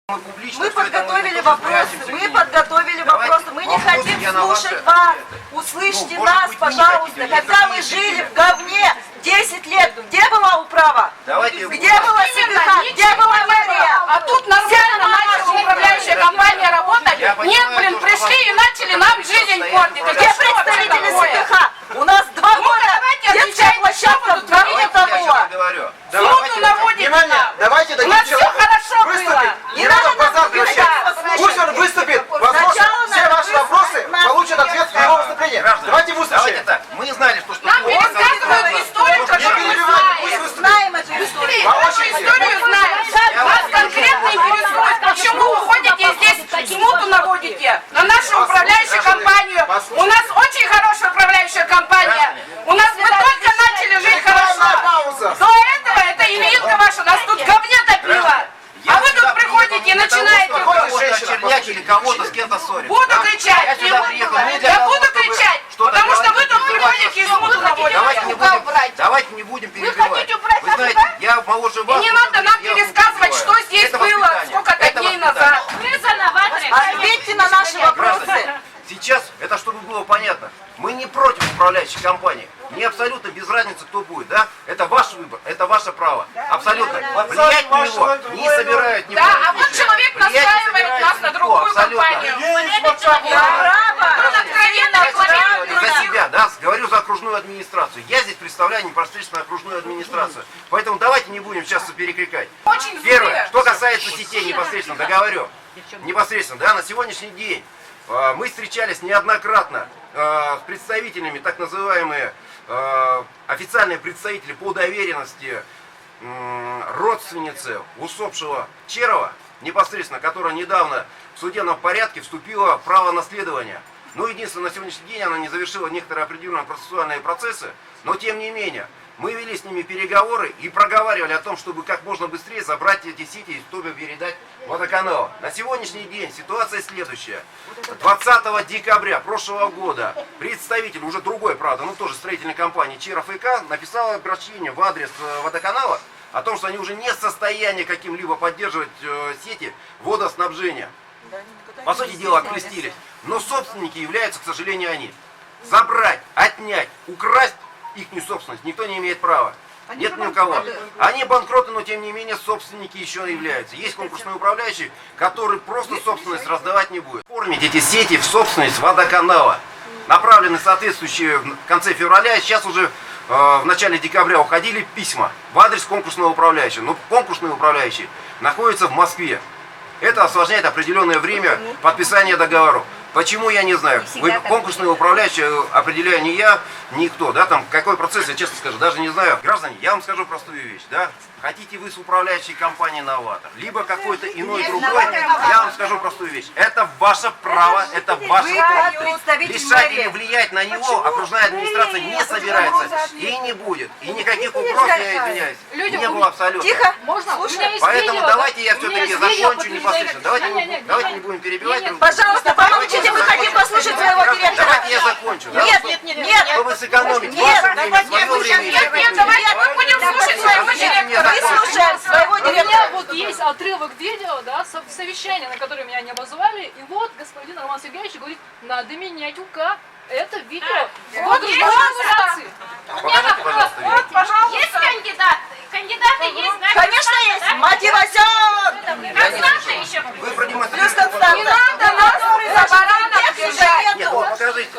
Мы подготовили вопросы, мы не хотим слушать вас. Услышьте нас, пожалуйста. Когда мы жили в говне 10 лет, где была управа? Где была СДК? Где была мэрия? А тут нормально начала управляющая компания работать. Нет, блин, пришли и начали нам жизнь портить. Где представители СДК? У нас 2 года детская площадка в говне тонула. Смуту наводите нам. Давайте У нас все хорошо было. Не надо нас Пусть он выступит. Возможно, все ваши вопросы получат ответ в его выступлении. Давайте выслушаем. Мы знали, что Нам пересказывают историю, которую мы знаем. Знаем эту историю. Нашу историю знаем. Нас конкретно интересует, почему вы уходите и здесь смуту наводите на нашу управляющую компанию. У нас очень хорошая управляющая компания. У нас мы только начали жить хорошо. До этого это Ильинка ваша нас тут говне топила. А вы тут приходите и начинаете... Чернять или кого-то с кем-то ссорить. Буду кричать. Я буду кричать, потому что вы тут приходите и смуту наводите. Давайте не будем перебивать. Вы знаете, я моложе вас. И не надо нам пересказывать, что здесь было сколько-то дней назад. Ответьте на наши вопросы. Сейчас, это чтобы было понятно, мы не против управляющей компании. Мне абсолютно без разницы, кто будет, да? Это ваш выбор, это ваше право. Абсолютно. Влиять на него не собирают ни в коем Да, а вот случае. человек настраивает нас на другую компанию. За себя, да, говорю за окружную администрацию. Я здесь представляю непосредственно окружную администрацию. Поэтому давайте не будем сейчас перекликать. Первое, что касается сетей непосредственно, договорю. Непосредственно, да, на сегодняшний день мы встречались неоднократно с представителями, так называемые официальные представители по доверенности родственницы усопшего Черова, непосредственно, которая недавно в судебном порядке вступила в право наследования. Но единственное, на сегодняшний день она не завершила некоторые определенные процессуальные процессы, но тем не менее, мы вели с ними переговоры и проговаривали о том, чтобы как можно быстрее забрать эти сети, чтобы передать водоканалу. На сегодняшний день ситуация следующая. 20 декабря прошлого года представитель, уже другой, правда, но тоже строительной компании Черов ИК, написал обращение в адрес водоканала о том, что они уже не в состоянии каким-либо поддерживать сети водоснабжения. По сути дела, окрестились. Но собственники являются, к сожалению, они. Забрать, отнять, украсть их собственность никто не имеет права. Нет ни у кого. Они банкроты, но тем не менее собственники еще являются. Есть конкурсные управляющие, которые просто собственность раздавать не будут. Оформить эти сети в собственность водоканала. Направлены соответствующие в конце февраля, сейчас уже в начале декабря уходили письма в адрес конкурсного управляющего. Но конкурсный управляющий находится в Москве. Это осложняет определенное время подписания договоров. Почему, я не знаю. Вы конкурсные управляющие определяю не я, никто, да, там какой процесс, я честно скажу, даже не знаю. Граждане, я вам скажу простую вещь, да. Хотите вы с управляющей компанией «Новатор», либо какой-то иной другой, я вам скажу простую вещь. Это ваше право, это ваше право. Решать или влиять на него окружная администрация не собирается и не будет. И никаких угроз, я извиняюсь, не было абсолютно. Тихо, Поэтому давайте я все-таки закончу непосредственно. Давайте не будем перебивать. Пожалуйста, помолчите, мы хотим послушать своего директора. Давайте я закончу. Нет. Чтобы сэкономить Нет, свое время. Давайте мы будем слушать своего директора. Выслушаем своего У меня директора. вот есть отрывок видео, да, совещания, на которое меня не обозвали, и вот господин Роман Сергеевич говорит, надо менять УК. Это видео. Вот есть администрации. У меня вопрос. Вот, пожалуйста. Есть кандидаты? Кандидаты есть, да? Конечно есть. Мотивацион. Константа еще. Вы Плюс продемонстрируете. Константа. Не надо нас за баранов держать. Нет, вот покажите.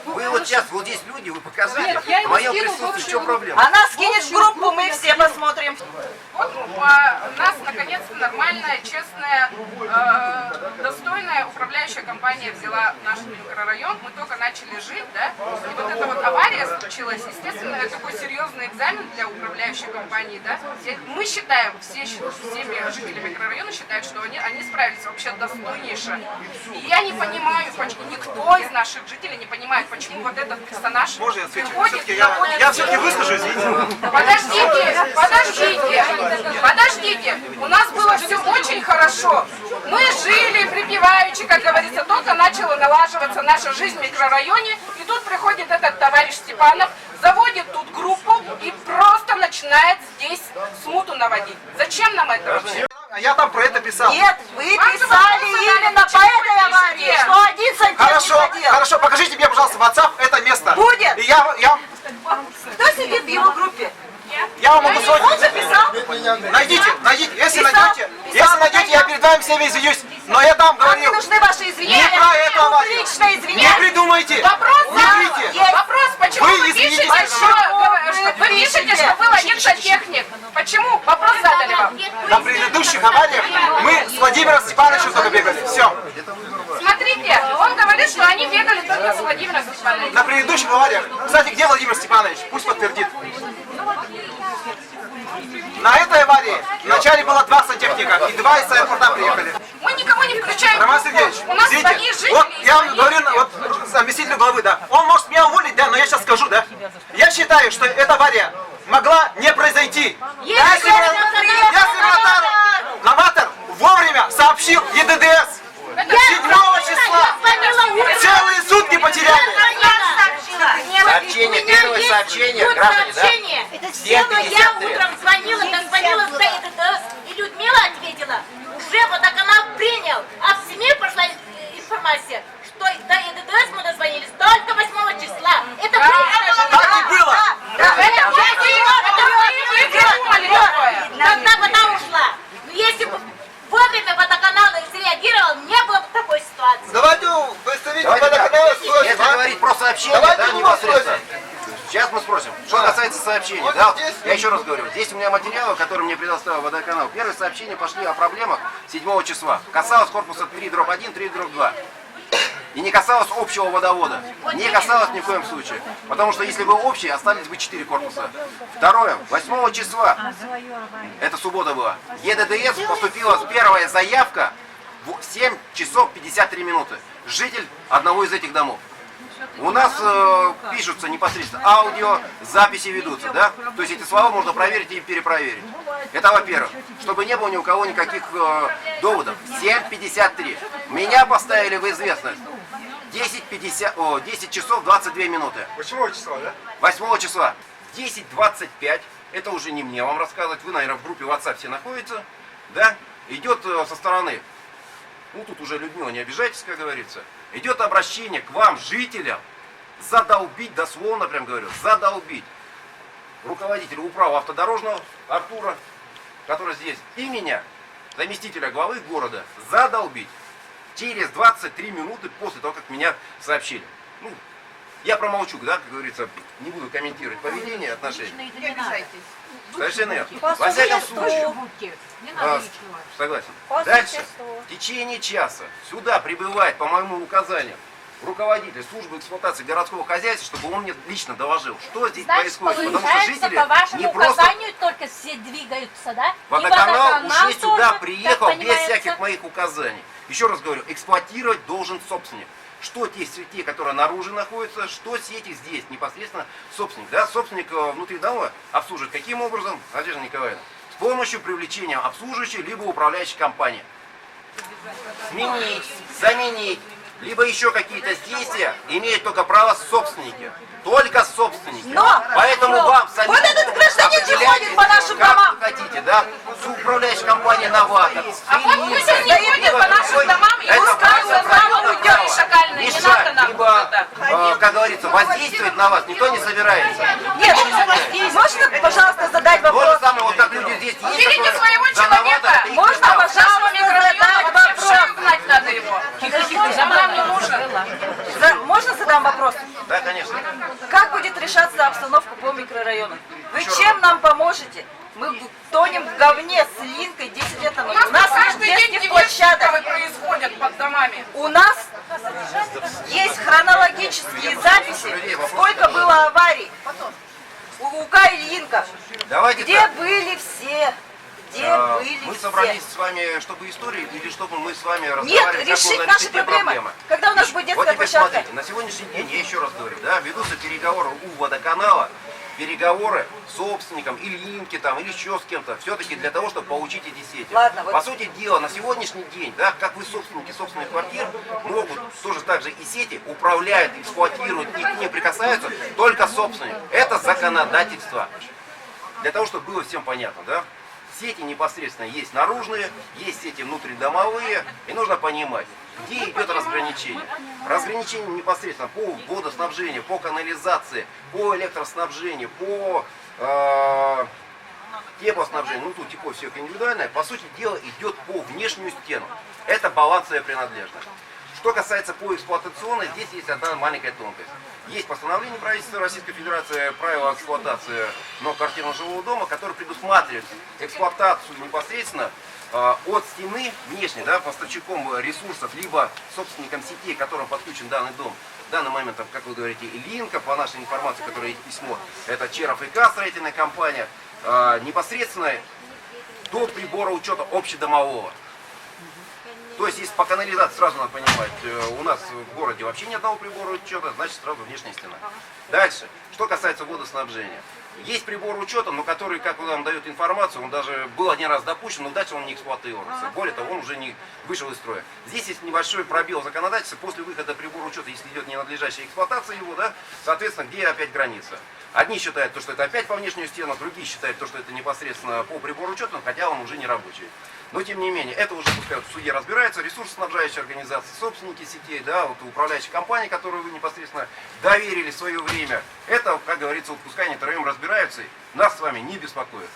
Вы вот сейчас, вот здесь люди, вы покажите. Нет, я В его моем скину в присутствии, в общую чем группу. проблема? Она скинет в группу, мы все посмотрим. Вот у нас наконец-то нормальная, честная, достойная управляющая компания взяла наш микрорайон. Мы только начали жить, да? И вот эта вот авария случилась. Естественно, это такой серьезный экзамен для управляющей компании, да? Мы считаем, всеми жители микрорайона считают, что они справились вообще достойнейше. И я не понимаю, почему никто из наших жителей не понимает, почему вот этот персонаж приходит и находится... Я все-таки выскажу, извините. Подождите, у нас было все очень хорошо. Мы жили припеваючи, как говорится, только начала налаживаться наша жизнь в микрорайоне, и тут приходит этот товарищ Степанов, заводит тут группу и просто начинает здесь смуту наводить. Зачем нам это вообще? А я там про это писал. Нет, вы Вы писали именно по этой аварии, что один сантехник ходил. Хорошо, покажите мне, пожалуйста, в WhatsApp это место. Будет. И я Кто сидит в его группе? вам могу Он сегодня... же писал. Найдите, если Писал. найдете, я перед вами всеми извинюсь. Но я там Нам не говорил, нужны ваши извинения. не про эту аварию. Публично Не извиняйтесь. придумайте, Вопрос, не врите. Есть. Вопрос, почему Вы вы извините, пишете, что вы пишете, что был один сантехник? Почему? Вопрос задали вам. На предыдущих авариях мы с Владимиром Степановичем только бегали. Все. Смотрите, он говорит, что они бегали только с Владимиром Степановичем. На предыдущих авариях. Кстати, где Владимир Степанович? Пусть подтвердит. На этой аварии вначале было 2 сантехника и 2 из аэропорта приехали. Мы никого не включаем. Роман Сергеевич, У нас извините, свои жители. вот я вам говорю, вот заместителю главы, да, он может меня уволить, да, но я сейчас скажу, да. Я считаю, что эта авария могла не произойти. Если бы новатор вовремя сообщил ЕДДС 7 числа, целые сутки потеряли. Сообщение, первое сообщение, граждане, да? Это сделала я утром, звонила в ДС, и Людмила ответила, уже водоканал принял, а в СМИ пошла информация, что до ЕДДС мы дозвонились только 8 числа. Это Так и было. Когда вода ушла. Но если бы вовремя водоканал среагировал, не было бы такой ситуации. Давайте представитель Давайте так, водоканала спросим, если а? говорить про сообщение, Давайте да, у него непосредственно. спросим. Сейчас мы спросим. Что касается сообщений, Вот да, здесь я еще раз говорю, здесь у меня материалы, которые мне предоставил водоканал. Первые сообщения пошли о проблемах 7 числа. Касалось корпуса 3/1, 3/2. И не касалось общего водовода. Не касалось ни в коем случае. Потому что если бы общие, остались бы 4 корпуса. Второе. 8 числа, это суббота была, ЕДДС поступила первая заявка в 7 часов 53 минуты. Житель одного из этих домов. У нас пишутся непосредственно аудио, записи ведутся, да? То есть эти слова можно проверить и перепроверить. Это во-первых. Чтобы не было ни у кого никаких доводов. 7:53. Меня поставили в известность. 10 часов 22 минуты. 8 числа, да? 8 числа. 10:25. Это уже не мне вам рассказывать. Вы, наверное, в группе WhatsApp все находитесь. Да? Идет со стороны. Ну, тут уже Людмила, не обижайтесь, как говорится. Идет обращение к вам, жителям, задолбить, дословно прям говорю, задолбить руководителя управы автодорожного Артура, который здесь, и меня, заместителя главы города, задолбить через 23 минуты после того, как меня сообщили. Ну, я промолчу, да, как говорится, не буду комментировать поведение, отношения. Не обижайтесь. Совершенно верно. Во всяком случае, согласен. Дальше, в течение часа сюда прибывает, по моему указанию, руководитель службы эксплуатации городского хозяйства, чтобы он мне лично доложил, что здесь Значит, происходит. Потому что получается, жители по вашему не просто... указанию только все двигаются, да? И Водоканал уже сюда тоже, приехал так без понимается. всяких моих указаний. Еще раз говорю, эксплуатировать должен собственник. Что те, которые наружу находятся, что сети здесь, непосредственно собственник. Да? Собственник внутри дома обслуживает каким образом, Надежда Николаевна? С помощью привлечения обслуживающей либо управляющей компании. Сменить, заменить, либо еще какие-то действия имеют только право собственники. Только собственники. Но! Поэтому вам самим Вот этот гражданин не определяйте, ходит по нашим как домам. вы хотите, да? С управляющей компанией «Новатор». А вот пусть он не ходит по нашим домам и устраивает правила шакальные. Не надо нам это. Как говорится, воздействовать на вас никто не собирается. Нет, можно, пожалуйста, задать То же вопрос? самое, вот как люди здесь есть, Уберите которые своего за человека. «Новатор» и Можно, «Новатор». пожалуйста, Нашего микрорайона задать вообще в вопрос? шею гнать надо его. Нам не нужен. Можно задам вопрос? Да, конечно. Как будет решаться обстановка по микрорайону? Вы чем нам поможете? Мы тонем в говне с Линкой 10 лет назад. У нас нет каждый день детских диверсии площадок. происходят под домами. У нас есть хронологические записи, сколько было аварий у УК Ильинка. Давайте Где так. были все? Где были Мы все? собрались с вами, чтобы истории, или чтобы мы с вами Нет, разговаривали, как решить можно наши решить те проблемы. Когда у нас будет Вот детская теперь площадка? смотрите, на сегодняшний день, я еще раз говорю, да, ведутся переговоры у водоканала, переговоры с собственником, Ильинки там, или еще с кем-то, все-таки для того, чтобы получить эти сети. Ладно, вот- По сути дела, на сегодняшний день, да, как вы собственники собственных квартир, могут тоже так же и сети управляют, эксплуатируют и к ним прикасаются только собственник. Это законодательство. Для того, чтобы было всем понятно, да. Сети непосредственно есть наружные, есть сети внутридомовые, и нужно понимать, где идет разграничение. Разграничение непосредственно по водоснабжению, по канализации, по электроснабжению, по теплоснабжению, ну тут тепло всех индивидуальное, по сути дела идет по внешнюю стену. Это балансовая принадлежность. Что касается по эксплуатационной, здесь есть одна маленькая тонкость. Есть постановление правительства Российской Федерации правила эксплуатации многоквартирного жилого дома, которое предусматривает эксплуатацию непосредственно от стены внешней, да, поставщиком ресурсов, либо собственником сетей, к которым подключен данный дом. В данный момент, как вы говорите, Линка, по нашей информации, которая есть письмо, это Черов и К, строительная компания, непосредственно до прибора учета общедомового. То есть, если по канализации, сразу надо понимать, у нас в городе вообще ни одного прибора учета, значит сразу внешняя стена. Дальше, что касается водоснабжения. Есть прибор учета, но который, как он нам дает информацию, он даже был один раз допущен, но дальше он не эксплуатировался. Более того, он уже не вышел из строя. Здесь есть небольшой пробел в законодательстве после выхода прибора учета, если идет ненадлежащая эксплуатация его, да, соответственно, где опять граница. Одни считают, что это опять по внешнюю стену, другие считают, что это непосредственно по прибору учета, хотя он уже не рабочий. Но тем не менее, это уже пускай в суде разбирается, ресурсоснабжающие организации, собственники сетей, да, вот управляющие компании, которые вы непосредственно доверили в свое время. Это, как говорится, вот пускай они втроем разбираются, нас с вами не беспокоит.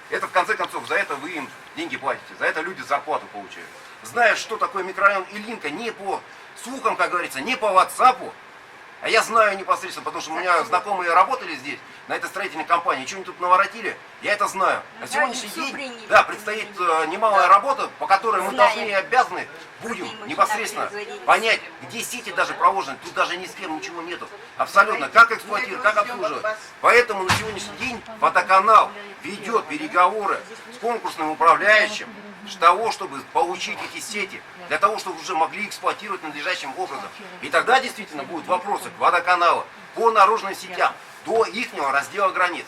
Это, в конце концов, за это вы им деньги платите, за это люди зарплату получают. Зная, что такое микрорайон Ильинка, не по слухам, как говорится, не по WhatsApp, а я знаю непосредственно, потому что у меня знакомые работали здесь, на этой строительной компании, что они тут наворотили, я это знаю. На сегодняшний день, да, предстоит немалая работа, по которой мы должны и обязаны будем непосредственно понять, где сети даже проложены, тут даже ни с кем ничего нету. Абсолютно, как эксплуатировать, как обслуживать. Поэтому на сегодняшний день водоканал ведет переговоры с конкурсным управляющим, для того, чтобы получить эти сети, для того, чтобы уже могли эксплуатировать надлежащим образом. И тогда действительно будут вопросы к водоканалу по наружным сетям до ихнего раздела границ.